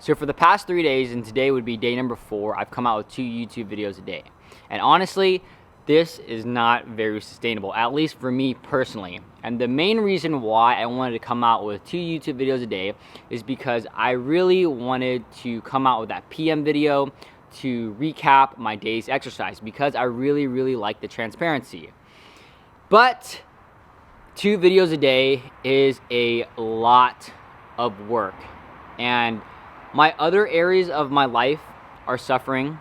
So for the past 3 days, and today would be day number 4, I've come out with 2 YouTube videos a day. And honestly, this is not very sustainable, at least for me personally. And the main reason why I wanted to come out with 2 YouTube videos a day is because I really wanted to come out with that PM video to recap my day's exercise, because I really like the transparency. But 2 videos a day is a lot of work, and my other areas of my life are suffering,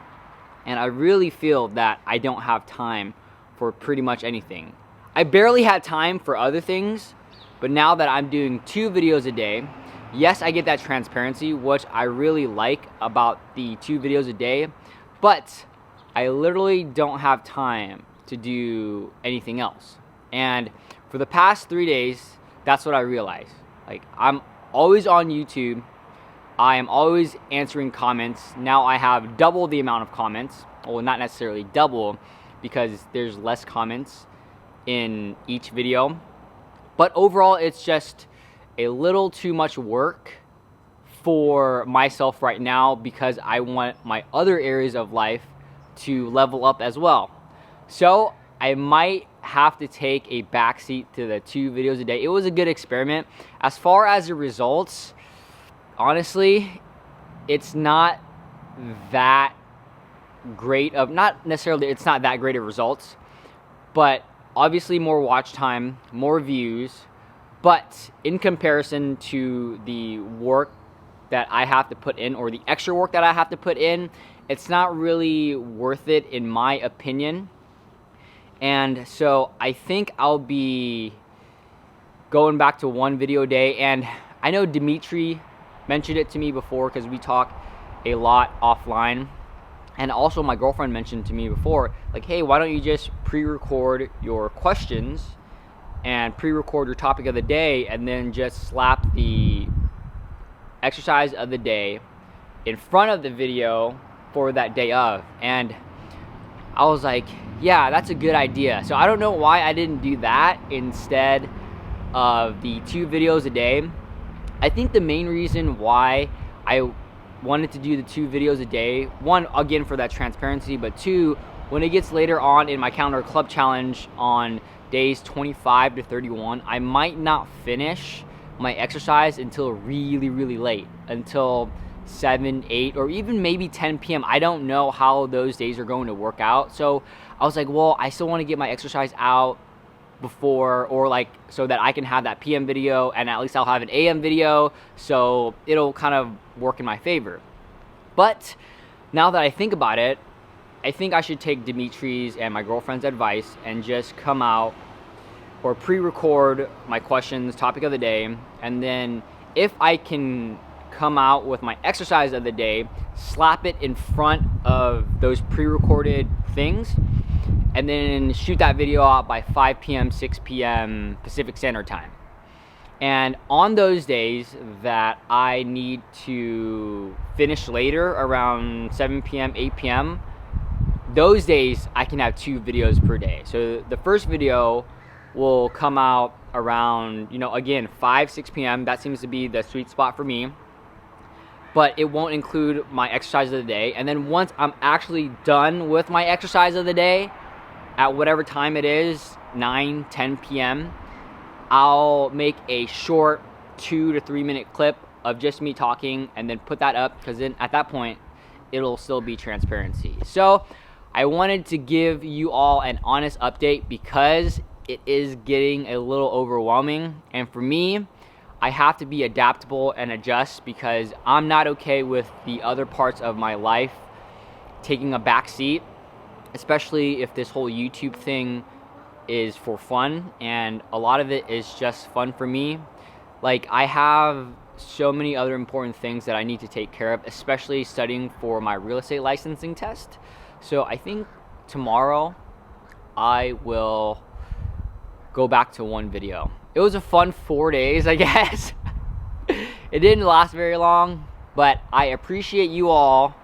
and I really feel that I don't have time for pretty much anything. I barely had time for other things, but now that I'm doing 2 videos a day, yes, I get that transparency, which I really like about the 2 videos a day, but I literally don't have time to do anything else. And for the past 3 days, that's what I realized. Like, I'm always on YouTube. I am always answering comments. Now I have double the amount of comments. Well, not necessarily double, because there's less comments in each video. But overall, it's just a little too much work for myself right now, because I want my other areas of life to level up as well. So I might have to take a backseat to the 2 videos a day. It was a good experiment. As far as the results, honestly, it's not that great of, it's not that great of results, but obviously more watch time, more views, but in comparison to the work that I have to put in, or the extra work that I have to put in, it's not really worth it in my opinion. And so I think I'll be going back to 1 video a day. And I know Dimitri mentioned it to me before, because we talk a lot offline. And also my girlfriend mentioned to me before, like, hey, why don't you just pre-record your questions and pre-record your topic of the day, and then just slap the exercise of the day in front of the video for that day of. And I was like, yeah, that's a good idea. So I don't know why I didn't do that instead of the 2 videos a day. I think the main reason why I wanted to do the 2 videos a day, 1, again, for that transparency, but 2, when it gets later on in my calendar club challenge on days 25 to 31, I might not finish my exercise until really late, until 7, 8, or even maybe 10 p.m. I don't know how those days are going to work out. So I was like, well, I still want to get my exercise out before, or like, so that I can have that PM video, and at least I'll have an AM video, so it'll kind of work in my favor. But now that I think about it, I think I should take Dimitri's and my girlfriend's advice and just come out or pre-record my questions, topic of the day, and then if I can come out with my exercise of the day, slap it in front of those pre-recorded things, and then shoot that video out by 5 p.m., 6 p.m. Pacific Standard Time. And on those days that I need to finish later, around 7 p.m., 8 p.m., those days I can have 2 videos per day. So the first video will come out around, again, 5, 6 p.m. That seems to be the sweet spot for me. But it won't include my exercise of the day. And then once I'm actually done with my exercise of the day, at whatever time it is, 9, 10 p.m., I'll make a short 2 to 3 minute clip of just me talking, and then put that up, because then at that point, it'll still be transparency. So I wanted to give you all an honest update, because it is getting a little overwhelming. And for me, I have to be adaptable and adjust, because I'm not okay with the other parts of my life taking a back seat, especially if this whole YouTube thing is for fun, and a lot of it is just fun for me. Like, I have so many other important things that I need to take care of, especially studying for my real estate licensing test. So I think tomorrow I will go back to 1 video. It was a fun 4 days, I guess. It didn't last very long, but I appreciate you all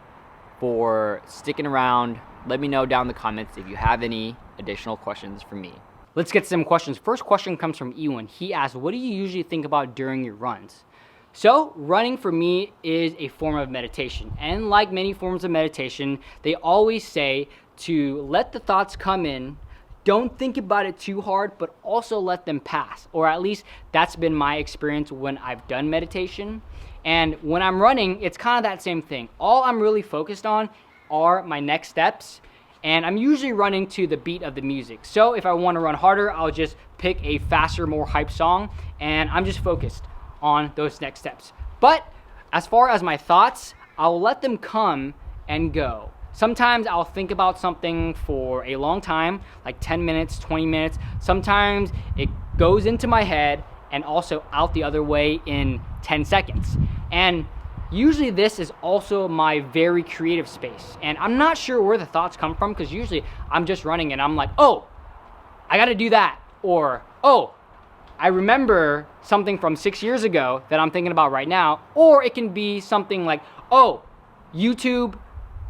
for sticking around. Let me know down in the comments if you have any additional questions for me. Let's get some questions. First question comes from Ewan. He asked, what do you usually think about during your runs? So running for me is a form of meditation. And like many forms of meditation, they always say to let the thoughts come in, don't think about it too hard, but also let them pass. Or at least that's been my experience when I've done meditation. And when I'm running, it's kind of that same thing. All I'm really focused on are my next steps. And I'm usually running to the beat of the music. So if I want to run harder, I'll just pick a faster, more hype song, and I'm just focused on those next steps. But as far as my thoughts, I'll let them come and go. Sometimes I'll think about something for a long time, like 10 minutes, 20 minutes. Sometimes it goes into my head and also out the other way in 10 seconds. And usually this is also my very creative space. And I'm not sure where the thoughts come from, because usually I'm just running and I'm like, oh, I gotta do that. Or, oh, I remember something from 6 years ago that I'm thinking about right now. Or it can be something like, oh, YouTube,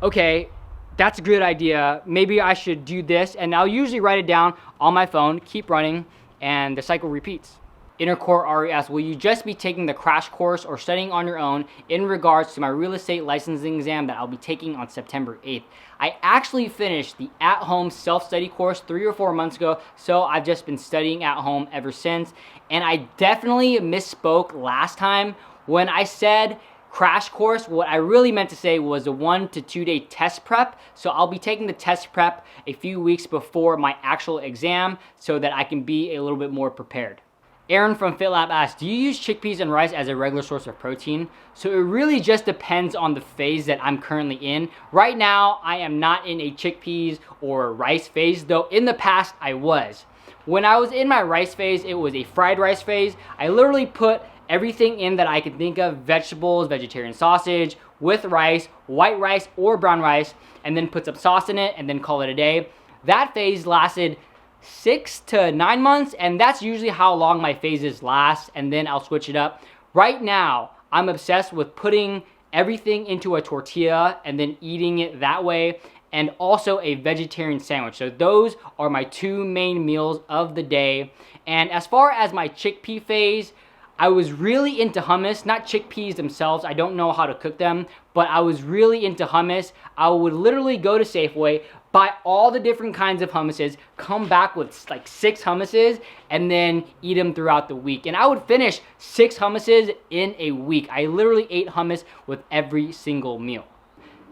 okay, that's a good idea. Maybe I should do this. And I'll usually write it down on my phone, keep running, and the cycle repeats. Intercore Ari asks, will you just be taking the crash course or studying on your own in regards to my real estate licensing exam that I'll be taking on September 8th? I actually finished the at-home self-study course 3 or 4 months ago, so I've just been studying at home ever since. And I definitely misspoke last time when I said crash course. What I really meant to say was a 1 to 2 day test prep. So I'll be taking the test prep a few weeks before my actual exam so that I can be a little bit more prepared. Aaron from FitLab asks, do you use chickpeas and rice as a regular source of protein? So it really just depends on the phase that I'm currently in. Right now, I am not in a chickpeas or rice phase, though in the past I was. When I was in my rice phase, it was a fried rice phase. I literally put everything in that I could think of, vegetables, vegetarian sausage, with rice, white rice or brown rice, and then put some sauce in it and then call it a day. That phase lasted 6 to 9 months, and that's usually how long my phases last, and then I'll switch it up. Right now, I'm obsessed with putting everything into a tortilla and then eating it that way, and also a vegetarian sandwich. So those are my 2 main meals of the day. And as far as my chickpea phase, I was really into hummus, not chickpeas themselves. I don't know how to cook them, but I was really into hummus. I would literally go to Safeway, buy all the different kinds of hummuses, come back with like 6 hummuses, and then eat them throughout the week. And I would finish 6 hummuses in a week. I literally ate hummus with every single meal.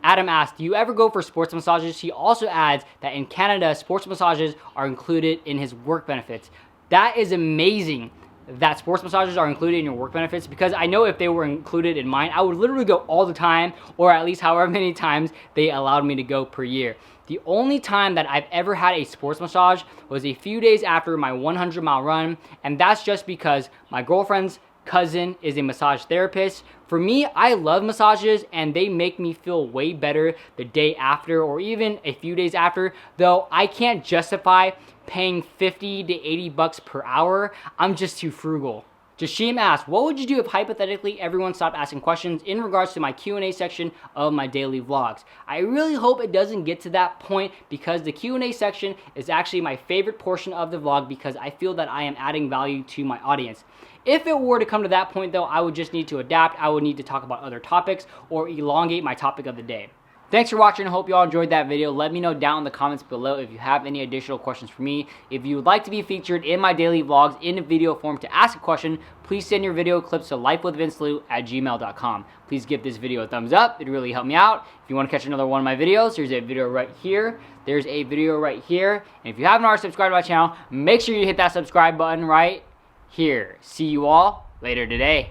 Adam asked, do you ever go for sports massages? He also adds that in Canada, sports massages are included in his work benefits. That is amazing that sports massages are included in your work benefits, because I know if they were included in mine, I would literally go all the time, or at least however many times they allowed me to go per year. The only time that I've ever had a sports massage was a few days after my 100-mile run, and that's just because my girlfriend's cousin is a massage therapist. For me, I love massages, and they make me feel way better the day after or even a few days after, though I can't justify paying 50 to 80 bucks per hour. I'm just too frugal. Jashim asks, what would you do if hypothetically everyone stopped asking questions in regards to my Q&A section of my daily vlogs? I really hope it doesn't get to that point, because the Q&A section is actually my favorite portion of the vlog, because I feel that I am adding value to my audience. If it were to come to that point though, I would just need to adapt. I would need to talk about other topics or elongate my topic of the day. Thanks for watching. I hope you all enjoyed that video. Let me know down in the comments below if you have any additional questions for me. If you would like to be featured in my daily vlogs in a video form to ask a question, please send your video clips to lifewithvincelu@gmail.com. Please give this video a thumbs up. It'd really help me out. If you want to catch another one of my videos, there's a video right here. There's a video right here. And if you haven't already subscribed to my channel, make sure you hit that subscribe button right here. See you all later today.